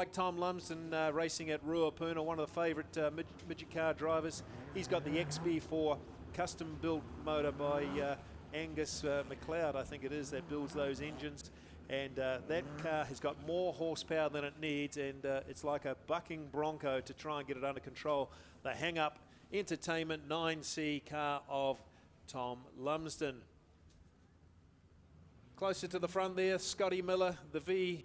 like Tom Lumsden racing at Ruapuna, one of the favourite midget car drivers. He's got the XB4 custom-built motor by Angus McLeod, I think it is, that builds those engines. And that car has got more horsepower than it needs, and it's like a bucking bronco to try and get it under control. The hang-up entertainment 9C car of Tom Lumsden. Closer to the front there, Scotty Miller, the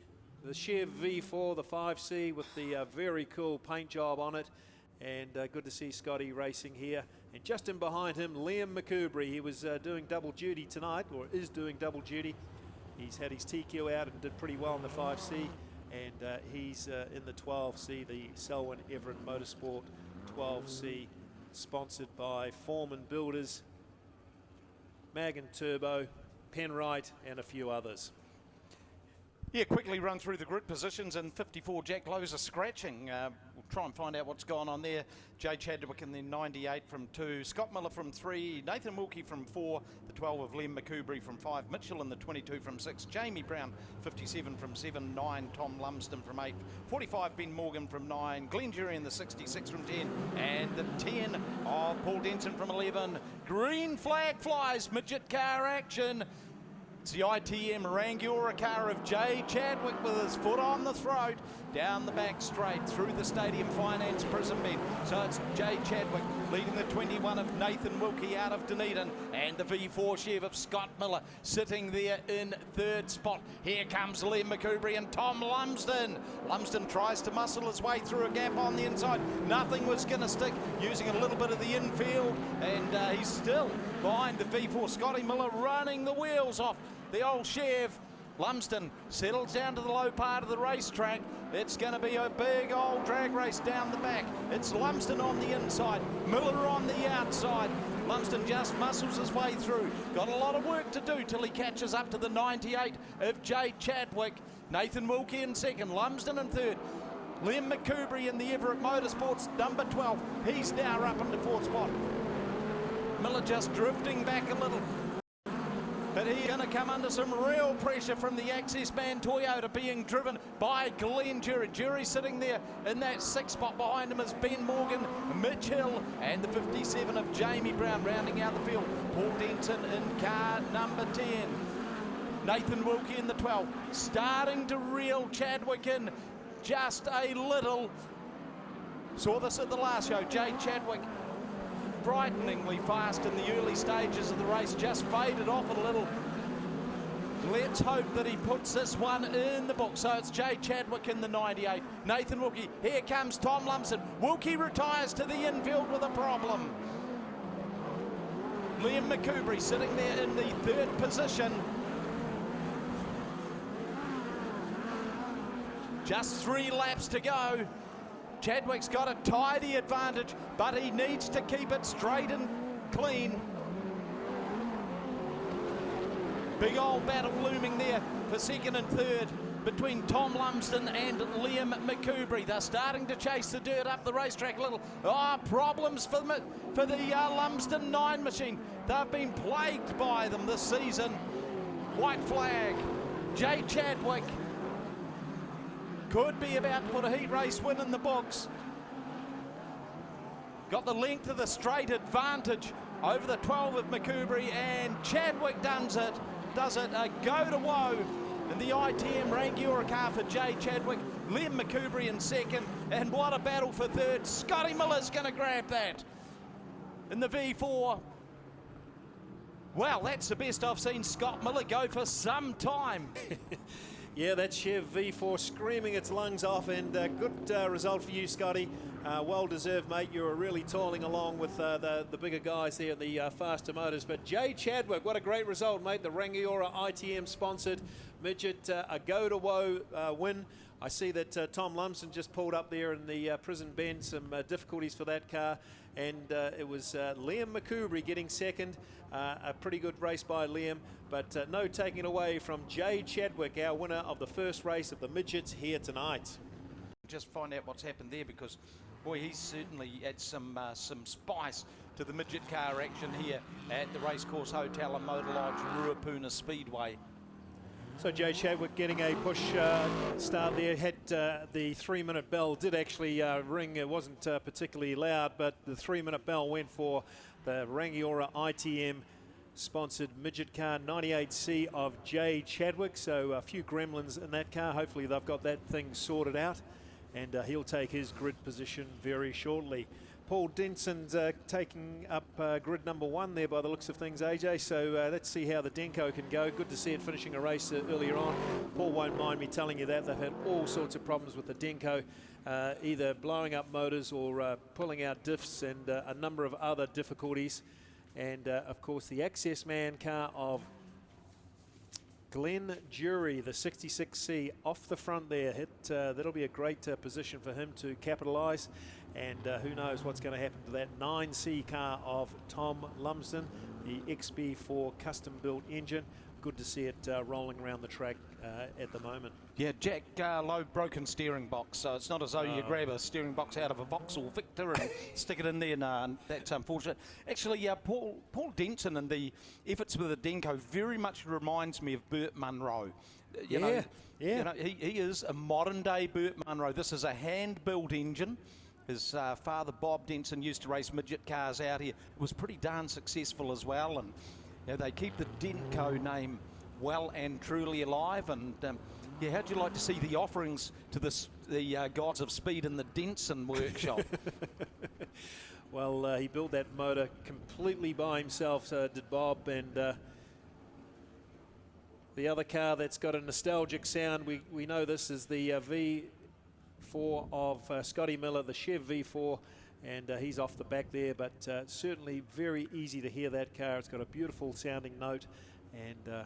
Chev V4, the 5C with the very cool paint job on it. And good to see Scotty racing here. And just in behind him, Liam McCoubrey. He was doing double duty tonight, or is doing double duty. He's had his TQ out and did pretty well in the 5C. And he's in the 12C, the Selwyn Everett Motorsport 12C, sponsored by Foreman Builders, Mag & Turbo, Penrite, and a few others. Yeah, quickly run through the grid positions, and 54 Jack Lowe's are scratching. We'll try and find out what's going on there. Jay Chadwick in the 98 from 2, Scott Miller from 3, Nathan Wilkie from 4, the 12 of Liam McCoubrey from 5, Mitchell in the 22 from 6, Jamie Brown 57 from 7, 9 Tom Lumsden from 8, 45 Ben Morgan from 9, Glenn Jury in the 66 from 10, and the 10 of Paul Denson from 11. Green flag flies, midget car action. It's the ITM Rangiora car of Jay Chadwick with his foot on the throat, down the back straight through the Stadium Finance prison bed. So it's Jay Chadwick leading the 21 of Nathan Wilkie out of Dunedin, and the V4 Chev of Scott Miller sitting there in third spot. Here comes Liam McCoubrey and Tom Lumsden. Lumsden tries to muscle his way through a gap on the inside. Nothing was going to stick, using a little bit of the infield, and he's still behind the V4. Scotty Miller running the wheels off the old Chev. Lumsden settles down to the low part of the racetrack. It's going to be a big old drag race down the back. It's Lumsden on the inside, Miller on the outside. Lumsden just muscles his way through. Got a lot of work to do till he catches up to the 98 of Jay Chadwick. Nathan Wilkie in second, Lumsden in third. Liam McCoubrey in the Everett Motorsports number 12. He's now up into fourth spot. Miller just drifting back a little. But he's going to come under some real pressure from the Access Man Toyota, being driven by Glenn Jury. Jury sitting there in that sixth spot. Behind him is Ben Morgan, Mitch Hill, and the 57 of Jamie Brown rounding out the field. Paul Denton in car number 10. Nathan Wilkie in the 12. Starting to reel Chadwick in just a little. Saw this at the last show. Jay Chadwick frighteningly fast in the early stages of the race, just faded off a little. Let's hope that he puts this one in the book. So it's Jay Chadwick in the 98. Nathan Wilkie, here comes Tom Lumsden. Wilkie retires to the infield with a problem. Liam McCoubrey sitting there in the third position. Just 3 laps to go. Chadwick's got a tidy advantage, but he needs to keep it straight and clean. Big old battle looming there for second and third between Tom Lumsden and Liam McCoubrey. They're starting to chase the dirt up the racetrack a little. Problems for the Lumsden 9 machine. They've been plagued by them this season. White flag. Jay Chadwick could be about to put a heat race win in the books. Got the length of the straight advantage over the 12 of McCoubrey, and Chadwick does it. A go to woe in the ITM Rangiora car for Jay Chadwick. Liam McCoubrey in second, and what a battle for third. Scotty Miller's going to grab that in the V4. Well, that's the best I've seen Scott Miller go for some time. Yeah, that Chev V4 screaming its lungs off, and good result for you, Scotty. Well deserved, mate. You were really toiling along with the bigger guys there at the faster motors. But Jay Chadwick, what a great result, mate. The Rangiora ITM sponsored midget, a go to woe win. I see that Tom Lumsden just pulled up there in the prison bend, some difficulties for that car. And it was Liam McCoubrey getting second. A pretty good race by Liam, but no taking away from Jay Chadwick, our winner of the first race of the midgets here tonight. Just find out what's happened there, because boy, he's certainly had some spice to the midget car action here at the Racecourse Hotel and Motor Lodge, Ruapuna Speedway. So Jay Chadwick getting a push start there. Had the 3-minute bell did actually ring. It wasn't particularly loud, but the 3-minute bell went for the Rangiora ITM sponsored midget car 98C of Jay Chadwick. So a few gremlins in that car. Hopefully they've got that thing sorted out, and he'll take his grid position very shortly. Paul Denson's taking up grid number 1 there by the looks of things, AJ. So let's see how the Denko can go. Good to see it finishing a race earlier on. Paul won't mind me telling you that. They've had all sorts of problems with the Denko, either blowing up motors or pulling out diffs and a number of other difficulties. And of course the Access Man car of Glenn Jury, the 66C, off the front there. That'll be a great position for him to capitalise. And who knows what's going to happen to that 9C car of Tom Lumsden, the XB4 custom-built engine. Good to see it rolling around the track at the moment. Yeah, Jack, low broken steering box, so it's not as though you grab a steering box out of a Vauxhall Victor and stick it in there. No, that's unfortunate. Actually, Paul Denson and the efforts with the Denko very much reminds me of Burt Munro. You know, he is a modern-day Burt Munro. This is a hand-built engine. His father, Bob Denson, used to race midget cars out here. It was pretty darn successful as well, and you know, they keep the Denko name well and truly alive. And yeah, how'd you like to see the offerings to the gods of speed in the Denson workshop? Well, he built that motor completely by himself, so did Bob. And the other car that's got a nostalgic sound, we know this is the V4 of Scotty Miller, the Chev V4, and he's off the back there, but certainly very easy to hear that car. It's got a beautiful sounding note, and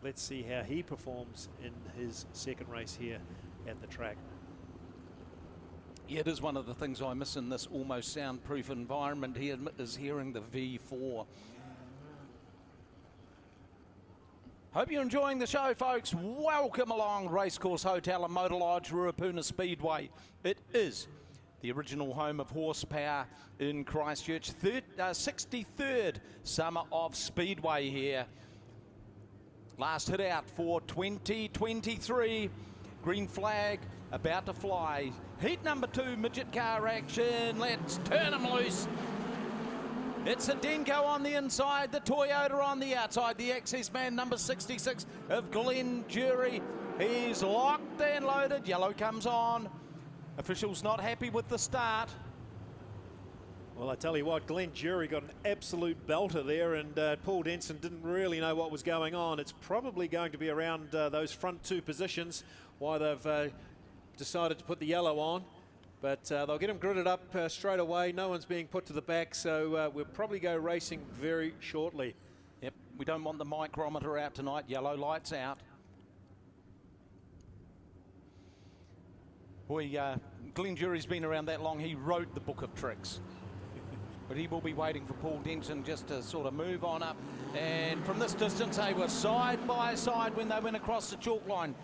let's see how he performs in his second race here at the track. Yeah, it is one of the things I miss in this almost soundproof environment here, is hearing the V4. Hope you're enjoying the show, folks. Welcome along Racecourse Hotel and Motor Lodge, Ruapuna Speedway. It is the original home of horsepower in Christchurch. 63rd summer of Speedway here. Last hit out for 2023. Green flag about to fly. Heat number 2, midget car action. Let's turn them loose. It's a Denko on the inside, the Toyota on the outside, the Access Man number 66 of Glenn Jury. He's locked and loaded. Yellow comes on. Officials not happy with the start. Well, I tell you what, Glenn Jury got an absolute belter there, and Paul Denson didn't really know what was going on. It's probably going to be around those front 2 positions why they've decided to put the yellow on. But they'll get him gridded up straight away. No one's being put to the back, so we'll probably go racing very shortly. Yep, we don't want the micrometer out tonight. Yellow lights out. Boy, Glenn Jury's been around that long. He wrote the book of tricks. But he will be waiting for Paul Denson just to sort of move on up. And from this distance, they were side by side when they went across the chalk line.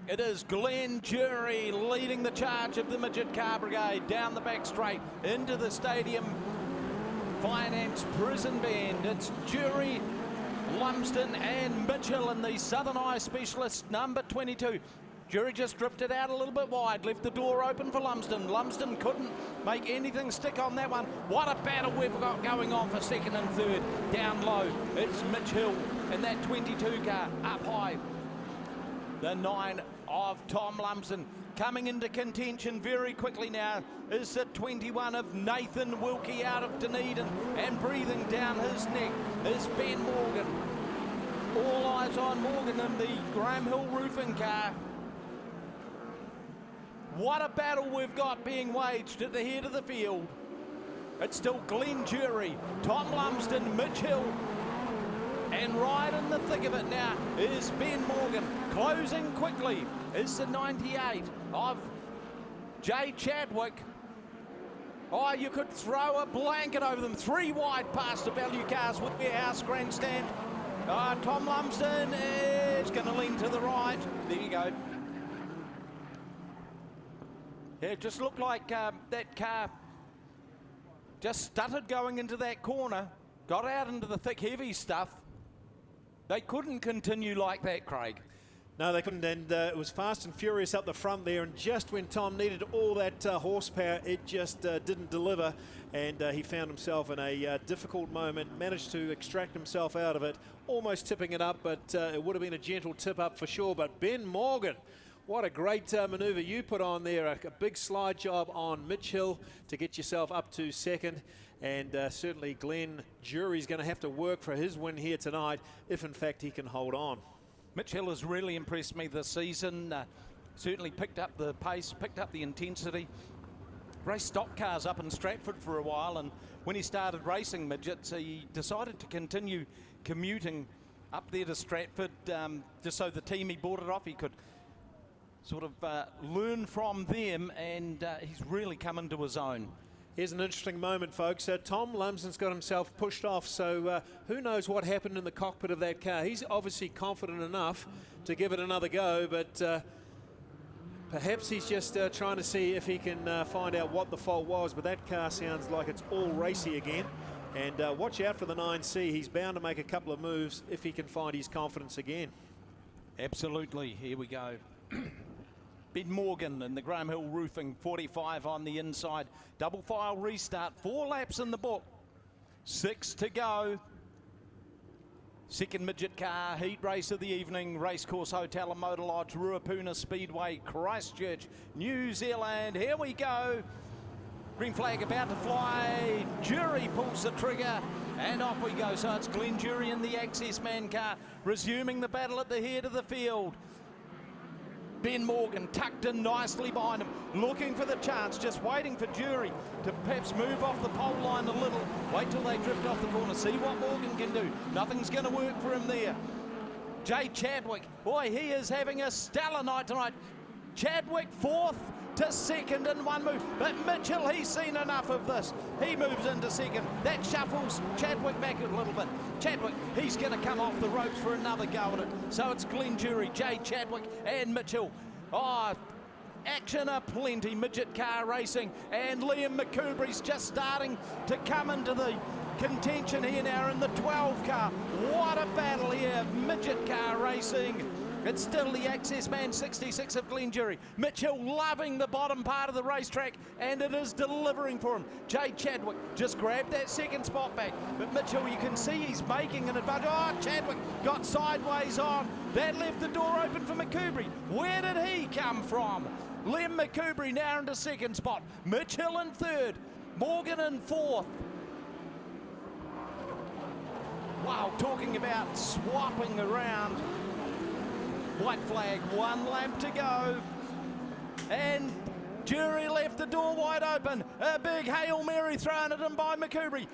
It is Glenn Jury leading the charge of the midget car brigade down the back straight into the Stadium Finance Prison Bend. It's Jury, Lumsden and Mitchell in the Southern Eye Specialist number 22. Jury just dripped it out a little bit wide, left the door open for Lumsden. Lumsden couldn't make anything stick on that one. What a battle we've got going on for second and third. Down low, it's Mitchell in that 22 car. Up high, the 9 of Tom Lumsden. Coming into contention very quickly now is the 21 of Nathan Wilkie out of Dunedin, and breathing down his neck is Ben Morgan. All eyes on Morgan in the Graham Hill roofing car. What a battle we've got being waged at the head of the field. It's still Glenn Jury, Tom Lumsden, Mitch Hill, and right in the thick of it now is Ben Morgan. Closing quickly is the 98 of Jay Chadwick. Oh, you could throw a blanket over them. 3 wide past the value cars with Warehouse Grandstand. Tom Lumsden is going to lean to the right. There you go. Yeah, it just looked like that car just stuttered going into that corner. Got out into the thick, heavy stuff. They couldn't continue like that, Craig. No, they couldn't, and it was fast and furious up the front there, and just when Tom needed all that horsepower, it just didn't deliver, and he found himself in a difficult moment, managed to extract himself out of it, almost tipping it up, but it would have been a gentle tip up for sure. But Ben Morgan, what a great manoeuvre you put on there, a big slide job on Mitch Hill to get yourself up to second. And certainly Glenn Jury's going to have to work for his win here tonight, if in fact he can hold on. Mitch Hill has really impressed me this season. Certainly picked up the pace, picked up the intensity. Raced stock cars up in Stratford for a while, and when he started racing midgets, he decided to continue commuting up there to Stratford, just so the team he bought it off, he could sort of learn from them, and he's really come into his own. Here's an interesting moment, folks. Tom Lumsden's got himself pushed off, so who knows what happened in the cockpit of that car. He's obviously confident enough to give it another go, but perhaps he's just trying to see if he can find out what the fault was. But that car sounds like it's all racy again. And watch out for the 9C. He's bound to make a couple of moves if he can find his confidence again. Absolutely. Here we go. Ben Morgan in the Graham Hill Roofing, 45 on the inside. Double file restart, 4 laps in the book. 6 to go. Second midget car, heat race of the evening. Racecourse Hotel and Motor Lodge, Ruapuna Speedway, Christchurch, New Zealand. Here we go. Green flag about to fly. Jury pulls the trigger and off we go. So it's Glenn Jury in the Access Man car, resuming the battle at the head of the field. Ben Morgan tucked in nicely behind him, looking for the chance, just waiting for Jury to perhaps move off the pole line a little. Wait till they drift off the corner, see what Morgan can do. Nothing's going to work for him there. Jay Chadwick, boy, he is having a stellar night tonight. Chadwick 4th to 2nd in one move, but Mitchell, he's seen enough of this. He moves into 2nd. That shuffles Chadwick back a little bit. Chadwick, he's going to come off the ropes for another go at it. So it's Glenn Jury, Jay Chadwick and Mitchell. Oh, action aplenty, midget car racing, and Liam McCoubrey's just starting to come into the contention here now in the 12 car. What a battle here, midget car racing. It's still the Access Man 66 of Glenn Jury. Mitchell loving the bottom part of the racetrack, and it is delivering for him. Jay Chadwick just grabbed that 2nd spot back, but Mitchell, you can see he's making an advantage. Oh, Chadwick got sideways on. That left the door open for McCoubrey. Where did he come from? Liam McCoubrey now into 2nd spot. Mitchell in 3rd. Morgan in 4th. Wow, talking about swapping around. White flag, 1 lap to go. And Jury left the door wide open. A big Hail Mary thrown at him by McCoubrey.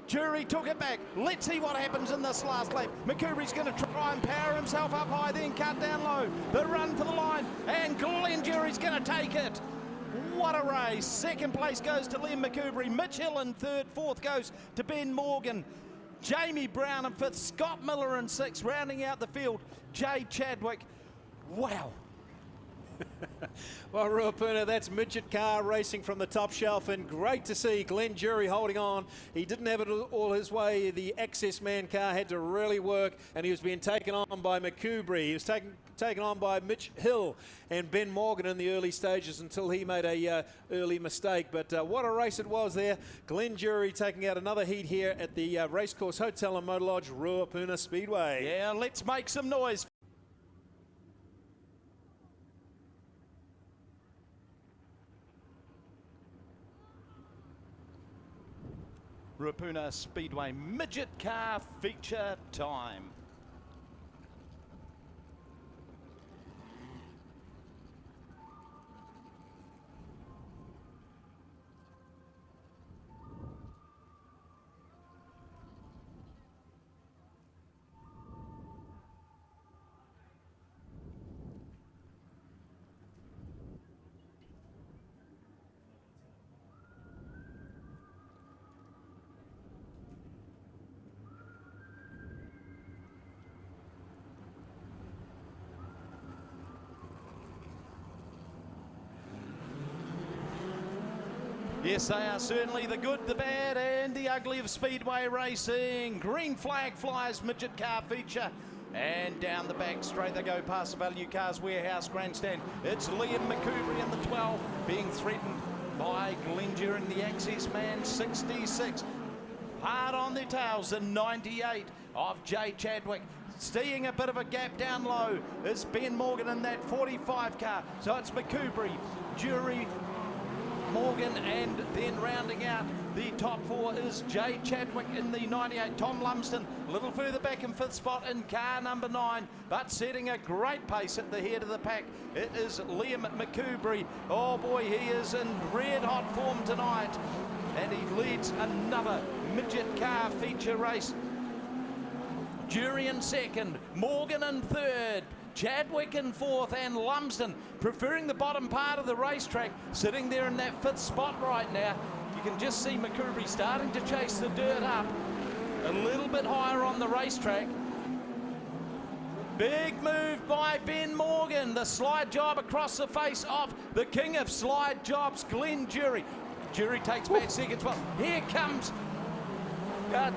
Jury took it back. Let's see what happens in this last lap. McCoubrey's going to try and power himself up high, then cut down low. The run for the line, and Glenn Jury's going to take it. What a race. 2nd place goes to Liam McCoubrey. Mitch Hill in 3rd. 4th goes to Ben Morgan. Jamie Brown in 5th, Scott Miller in 6th, rounding out the field, Jay Chadwick. Wow. Well, Ruapuna, that's midget car racing from the top shelf, and great to see Glenn Jury holding on. He didn't have it all his way. The Access Man car had to really work, and he was being taken on by McCoubrey. He was taken on by Mitch Hill and Ben Morgan in the early stages until he made a early mistake. But what a race it was there. Glenn Jury taking out another heat here at the Racecourse Hotel and Motor Lodge, Ruapuna Speedway. Yeah, let's make some noise. Ruapuna Speedway midget car feature time. Yes, they are certainly the good, the bad and the ugly of speedway racing. Green flag flies, midget car feature. And down the back straight they go past the Value Cars Warehouse Grandstand. It's Liam McCoubrey in the 12 being threatened by Glendur in the Access Man 66. Hard on their tails, the 98 of Jay Chadwick. Seeing a bit of a gap down low is Ben Morgan in that 45 car. So it's McCoubrey, Jury, Morgan, and then rounding out the top four is Jay Chadwick in the 98. Tom Lumsden a little further back in 5th spot in car number 9, but setting a great pace at the head of the pack. It is Liam McCoubrey. Oh boy, he is in red hot form tonight, and he leads another midget car feature race. Jury in 2nd, Morgan in 3rd, Chadwick in 4th, and Lumsden preferring the bottom part of the racetrack, sitting there in that 5th spot right now. You can just see McCoubrey starting to chase the dirt up a little bit higher on the racetrack. Big move by Ben Morgan, the slide job across the face of the king of slide jobs, Glenn Jury. Jury takes back 2nd spot. Here comes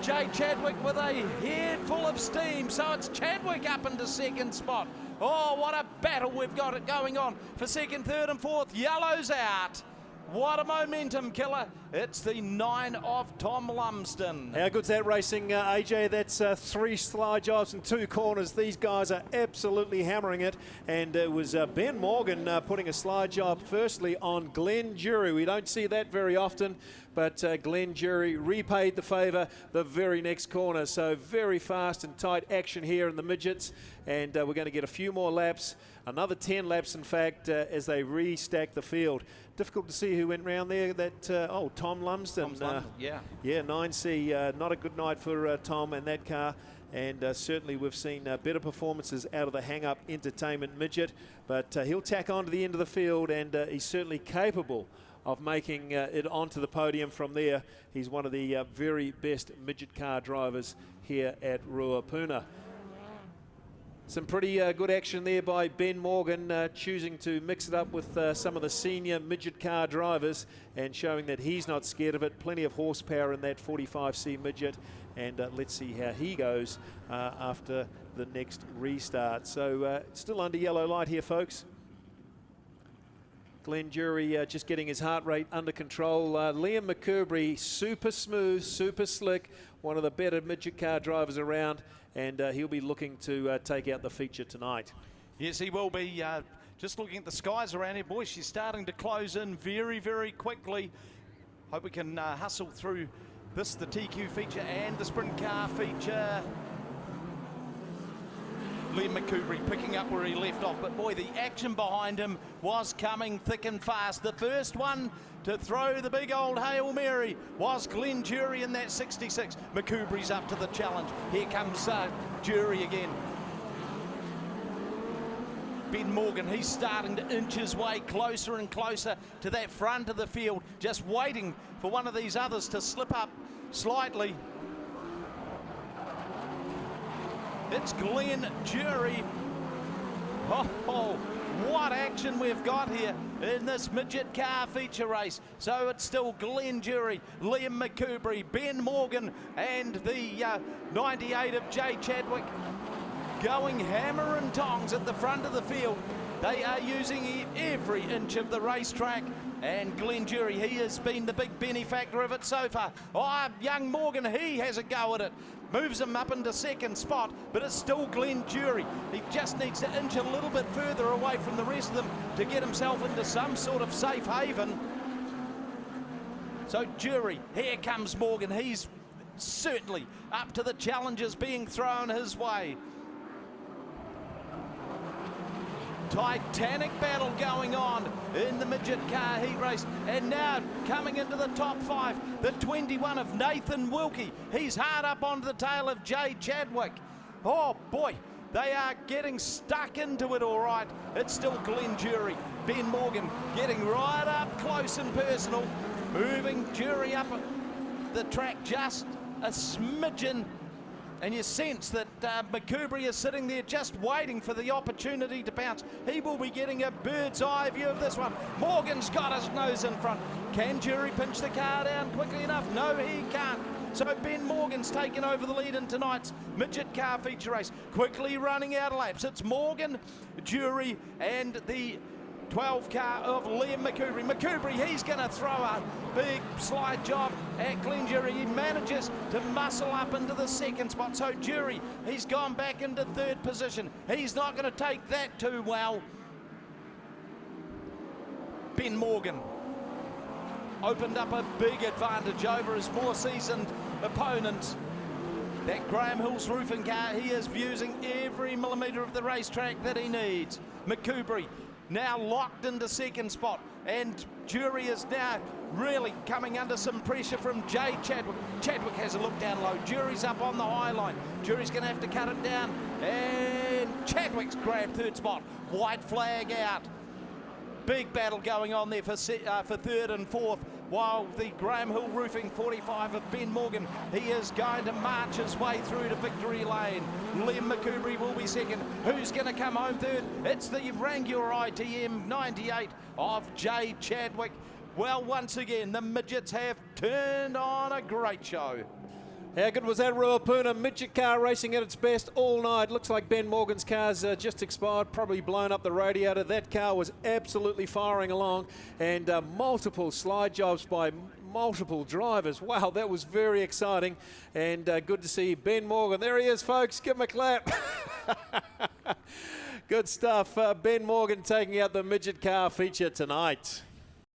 Jay Chadwick with a head full of steam, so it's Chadwick up into 2nd spot. Oh, what a battle we've got it going on for 2nd, 3rd and 4th. Yellow's out. What a momentum killer. It's the 9 of Tom Lumsden. How good's that racing, AJ? That's 3 slide jobs and 2 corners. These guys are absolutely hammering it. And it was Ben Morgan putting a slide job firstly on Glenn Jury. We don't see that very often, but Glenn Jury repaid the favour the very next corner. So very fast and tight action here in the midgets. And we're going to get a few more laps, another 10 laps in fact, as they restack the field. Difficult to see who went round there. That Tom Lumsden. Yeah. Yeah, 9C. Not a good night for Tom and that car. And certainly we've seen better performances out of the hang-up entertainment midget. But he'll tack on to the end of the field, and he's certainly capable of making it onto the podium from there. He's one of the very best midget car drivers here at Ruapuna. Some pretty good action there by Ben Morgan, choosing to mix it up with some of the senior midget car drivers and showing that he's not scared of it. Plenty of horsepower in that 45C midget, and let's see how he goes after the next restart. So still under yellow light here, folks. Glenn Jury just getting his heart rate under control. Liam McCoubrey, super smooth, super slick, one of the better midget car drivers around, and he'll be looking to take out the feature tonight. Yes, he will be. Just looking at the skies around here, boy, she's starting to close in very, very quickly. Hope we can hustle through this, the TQ feature and the sprint car feature. Liam McCoubrey picking up where he left off, but boy, the action behind him was coming thick and fast. The first one to throw the big old Hail Mary was Glenn Jury in that 66. McCoubrey's up to the challenge. Here comes Jury again. Ben Morgan, he's starting to inch his way closer and closer to that front of the field, just waiting for one of these others to slip up slightly. It's Glenn Jury. Oh, what action we've got here in this midget car feature race. So it's still Glenn Jury, Liam McCoubrey, Ben Morgan, and the 98 of Jay Chadwick going hammer and tongs at the front of the field. They are using every inch of the racetrack. And Glenn Jury, he has been the big benefactor of it so far. Oh, young Morgan, he has a go at it. Moves him up into 2nd spot, but it's still Glenn Jury. He just needs to inch a little bit further away from the rest of them to get himself into some sort of safe haven. So Jury, here comes Morgan. He's certainly up to the challenges being thrown his way. Titanic battle going on in the midget car heat race, and now coming into the top 5, the 21 of Nathan Wilkie. He's hard up onto the tail of Jay Chadwick. Oh boy, they are getting stuck into it all right. It's still Glenn Jury. Ben Morgan getting right up close and personal, moving Jury up the track just a smidgen, and you sense that McCoubry is sitting there just waiting for the opportunity to bounce. He will be getting a bird's eye view of this one. Morgan's got his nose in front. Can Jury pinch the car down quickly enough? No, he can't. So Ben Morgan's taken over the lead in tonight's Midget car feature race. Quickly running out of laps. It's Morgan, Jury and the 12 car of Liam McCoubry. McCoubry, he's going to throw a big slide job at Glenjury. He manages to muscle up into the second spot. So Jury, he's gone back into third position. He's not going to take that too well. Ben Morgan opened up a big advantage over his more seasoned opponent. That Graham Hill's roofing car, he is using every millimetre of the racetrack that he needs. McCoubry now locked into second spot, and Jury is now really coming under some pressure from Jay Chadwick. Chadwick has a look down low. Jury's up on the high line. Jury's going to have to cut it down, and Chadwick's grabbed third spot. White flag out. Big battle going on there for third and fourth, while the Graham Hill Roofing 45 of Ben Morgan, he is going to march his way through to victory lane. Liam McCoubry will be second. Who's going to come home third? It's the Wrangler ITM 98 of Jay Chadwick. Well, once again, the Midgets have turned on a great show. How good was that Ruapuna midget car racing at its best all night? Looks like Ben Morgan's car's just expired, probably blown up the radiator. That car was absolutely firing along, and multiple slide jobs by multiple drivers. Wow, that was very exciting, and good to see Ben Morgan. There he is, folks. Give him a clap. Good stuff. Ben Morgan taking out the midget car feature tonight.